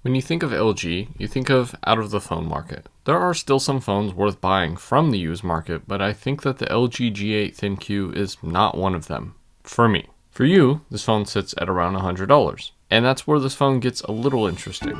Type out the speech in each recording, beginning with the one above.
When you think of LG, you think of out of the phone market. There are still some phones worth buying from the used market, but I think that the LG G8 ThinQ is not one of them. For me. For you, this phone sits at around $100. And that's where this phone gets a little interesting.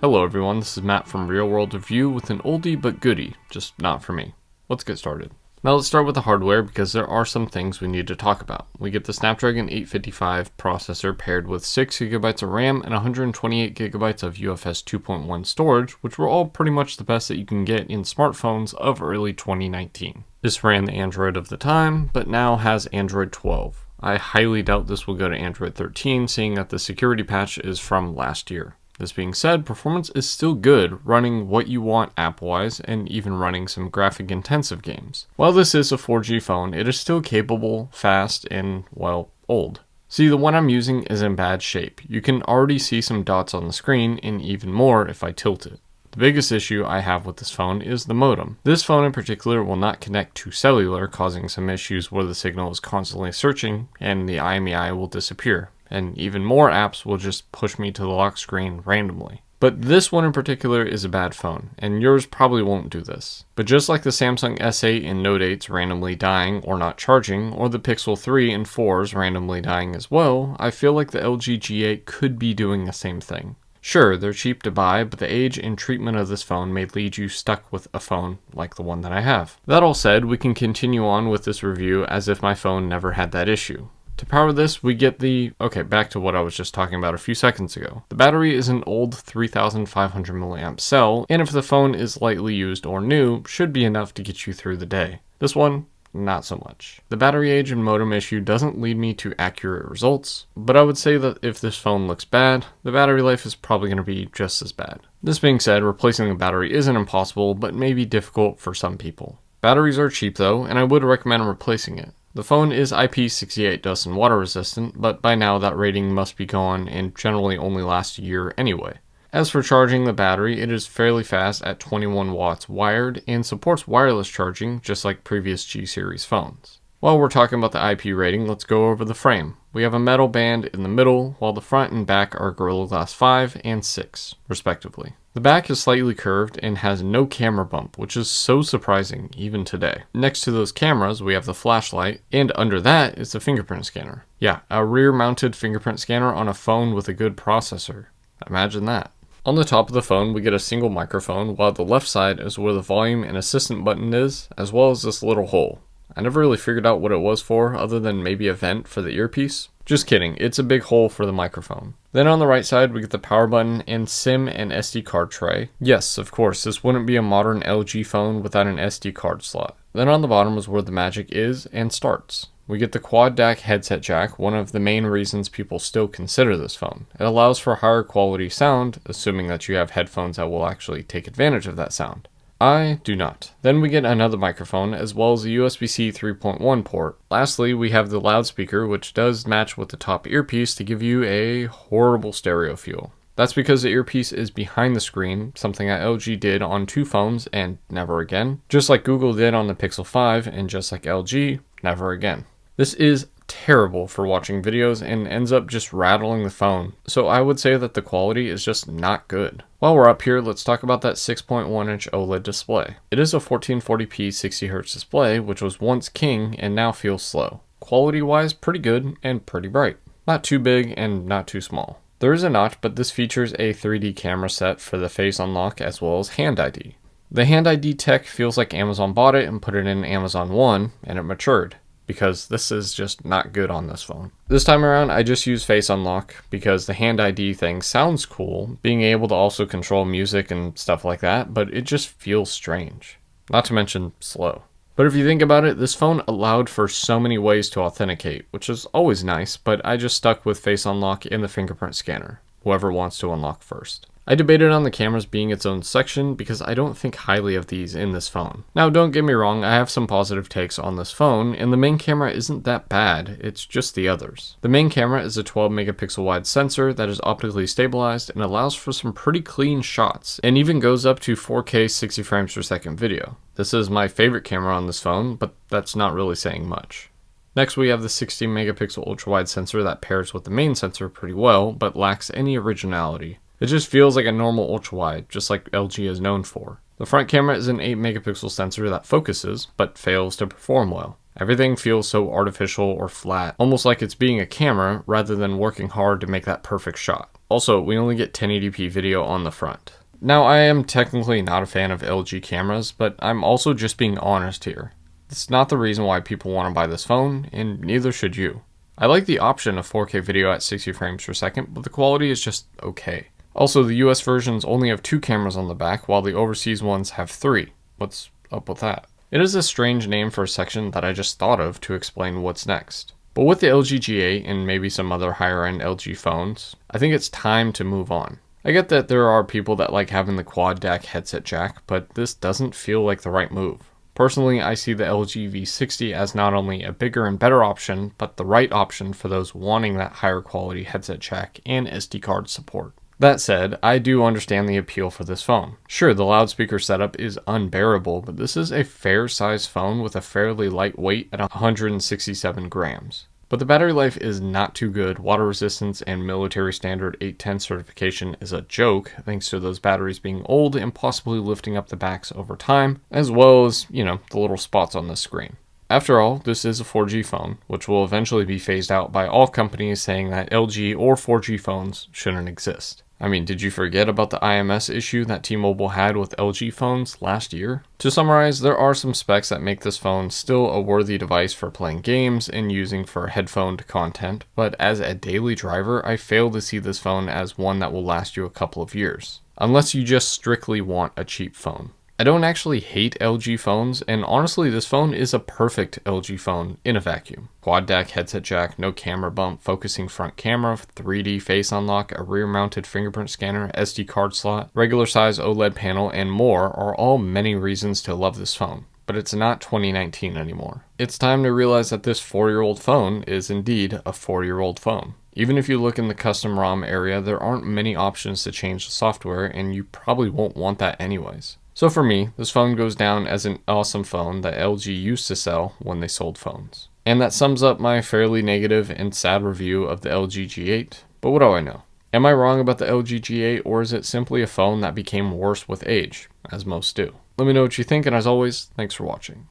Hello everyone, this is Matt from Real World Review with an oldie but goodie, just not for me. Let's get started. Now let's start with the hardware because there are some things we need to talk about. We get the Snapdragon 855 processor paired with 6GB of RAM and 128GB of UFS 2.1 storage, which were all pretty much the best that you can get in smartphones of early 2019. This ran the Android of the time, but now has Android 12. I highly doubt this will go to Android 13, seeing that the security patch is from last year. This being said, performance is still good, running what you want app-wise, and even running some graphic-intensive games. While this is a 4G phone, it is still capable, fast, and, well, old. See, the one I'm using is in bad shape. You can already see some dots on the screen, and even more if I tilt it. The biggest issue I have with this phone is the modem. This phone in particular will not connect to cellular, causing some issues where the signal is constantly searching, and the IMEI will disappear. And even more apps will just push me to the lock screen randomly. But this one in particular is a bad phone, and yours probably won't do this. But just like the Samsung S8 and Note 8's randomly dying or not charging, or the Pixel 3 and 4's randomly dying as well, I feel like the LG G8 could be doing the same thing. Sure, they're cheap to buy, but the age and treatment of this phone may leave you stuck with a phone like the one that I have. That all said, we can continue on with this review as if my phone never had that issue. To power this, we get back to what I was just talking about a few seconds ago. The battery is an old 3500 mAh cell, and if the phone is lightly used or new, should be enough to get you through the day. This one, not so much. The battery age and modem issue doesn't lead me to accurate results, but I would say that if this phone looks bad, the battery life is probably going to be just as bad. This being said, replacing the battery isn't impossible, but may be difficult for some people. Batteries are cheap though, and I would recommend replacing it. The phone is IP68 dust and water resistant, but by now that rating must be gone and generally only lasts a year anyway. As for charging the battery, it is fairly fast at 21 watts wired and supports wireless charging just like previous G series phones. While we're talking about the IP rating, let's go over the frame. We have a metal band in the middle, while the front and back are Gorilla Glass 5 and 6, respectively. The back is slightly curved and has no camera bump, which is so surprising even today. Next to those cameras, we have the flashlight, and under that is the fingerprint scanner. Yeah, a rear-mounted fingerprint scanner on a phone with a good processor. Imagine that. On the top of the phone, we get a single microphone, while the left side is where the volume and assistant button is, as well as this little hole. I never really figured out what it was for, other than maybe a vent for the earpiece. Just kidding, it's a big hole for the microphone. Then on the right side, we get the power button and SIM and SD card tray. Yes, of course, this wouldn't be a modern LG phone without an SD card slot. Then on the bottom is where the magic is and starts. We get the quad DAC headset jack, one of the main reasons people still consider this phone. It allows for higher quality sound, assuming that you have headphones that will actually take advantage of that sound. I do not. Then we get another microphone as well as a USB-C 3.1 port. Lastly, we have the loudspeaker, which does match with the top earpiece to give you a horrible stereo feel. That's because the earpiece is behind the screen, something that LG did on two phones and never again. Just like Google did on the Pixel 5 and just like LG, never again. This is terrible for watching videos and ends up just rattling the phone, so I would say that the quality is just not good. While we're up here, let's talk about that 6.1-inch OLED display. It is a 1440p 60Hz display, which was once king and now feels slow. Quality-wise, pretty good and pretty bright. Not too big and not too small. There is a notch, but this features a 3D camera set for the face unlock as well as Hand ID. The Hand ID tech feels like Amazon bought it and put it in Amazon One, and it matured, because this is just not good on this phone. This time around, I just use Face Unlock because the Hand ID thing sounds cool, being able to also control music and stuff like that, but it just feels strange. Not to mention slow. But if you think about it, this phone allowed for so many ways to authenticate, which is always nice, but I just stuck with Face Unlock and the fingerprint scanner, whoever wants to unlock first. I debated on the cameras being its own section because I don't think highly of these in this phone. Now don't get me wrong, I have some positive takes on this phone, and the main camera isn't that bad, it's just the others. The main camera is a 12 megapixel wide sensor that is optically stabilized and allows for some pretty clean shots, and even goes up to 4K 60 frames per second video. This is my favorite camera on this phone, but that's not really saying much. Next, we have the 16 megapixel ultra-wide sensor that pairs with the main sensor pretty well, but lacks any originality. It just feels like a normal ultra-wide, just like LG is known for. The front camera is an 8 megapixel sensor that focuses, but fails to perform well. Everything feels so artificial or flat, almost like it's being a camera rather than working hard to make that perfect shot. Also, we only get 1080p video on the front. Now, I am technically not a fan of LG cameras, but I'm also just being honest here. It's not the reason why people want to buy this phone, and neither should you. I like the option of 4K video at 60 frames per second, but the quality is just okay. Also, the US versions only have 2 cameras on the back, while the overseas ones have 3. What's up with that? It is a strange name for a section that I just thought of to explain what's next. But with the LG G8 and maybe some other higher end LG phones, I think it's time to move on. I get that there are people that like having the quad DAC headset jack, but this doesn't feel like the right move. Personally, I see the LG V60 as not only a bigger and better option, but the right option for those wanting that higher quality headset jack and SD card support. That said, I do understand the appeal for this phone. Sure, the loudspeaker setup is unbearable, but this is a fair sized phone with a fairly light weight at 167 grams. But the battery life is not too good. Water resistance and military standard 810 certification is a joke, thanks to those batteries being old and possibly lifting up the backs over time, as well as, the little spots on the screen. After all, this is a 4G phone, which will eventually be phased out by all companies saying that LG or 4G phones shouldn't exist. I mean, did you forget about the IMS issue that T-Mobile had with LG phones last year? To summarize, there are some specs that make this phone still a worthy device for playing games and using for headphoned content, but as a daily driver, I fail to see this phone as one that will last you a couple of years, unless you just strictly want a cheap phone. I don't actually hate LG phones, and honestly this phone is a perfect LG phone in a vacuum. Quad DAC headset jack, no camera bump, focusing front camera, 3D face unlock, a rear mounted fingerprint scanner, SD card slot, regular size OLED panel, and more are all many reasons to love this phone. But it's not 2019 anymore. It's time to realize that this 4-year-old phone is indeed a 4-year-old phone. Even if you look in the custom ROM area, there aren't many options to change the software, and you probably won't want that anyways. So for me, this phone goes down as an awesome phone that LG used to sell when they sold phones. And that sums up my fairly negative and sad review of the LG G8, but what do I know? Am I wrong about the LG G8, or is it simply a phone that became worse with age, as most do? Let me know what you think, and as always, thanks for watching.